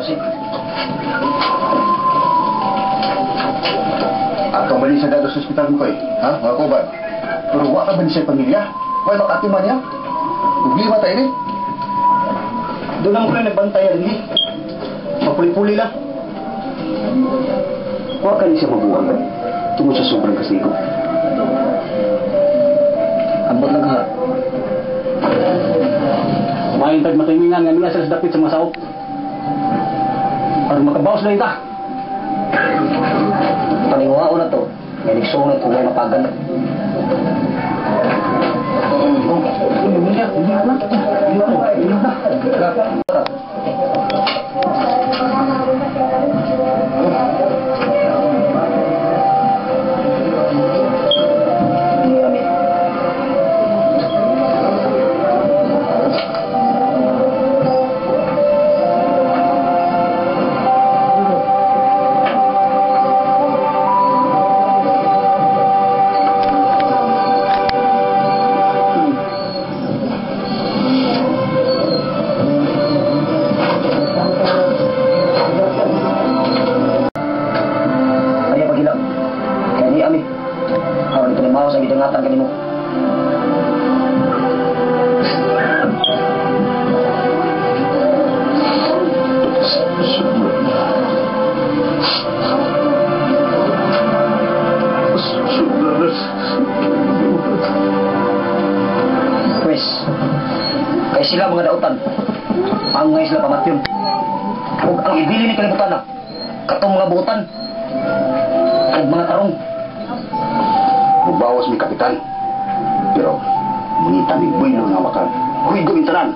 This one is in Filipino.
Darcy. Ato ba sa dado sa ospital mo koy? Ha? Mga kubad? Pero wa ka ba ni sa pamilya? Wala makatiman niya? Problema tayo ni? Doon lang ko lang nagbantayan ni. Mapuli-puli lang. Wa ka ni siya mabuwag ba? Tungkol sa sobrang kasigo. Ambot lang ha. Mahintag matimingan nga niya sa dapit sa mga saop. Para makabawas na ita. Paningwao na to. May nagsunod kung may mapagan. Ingatan kanimo. Wes, kay sila mga dautan. Ang ngay sila pamatyon. Ug ang ibili ni kalibutan na. Katong mga butan. Ug mga tarong. Magbawas mi kapitan. Pero, mungita mi buwilo nga wakan. Huy, gawin tanan.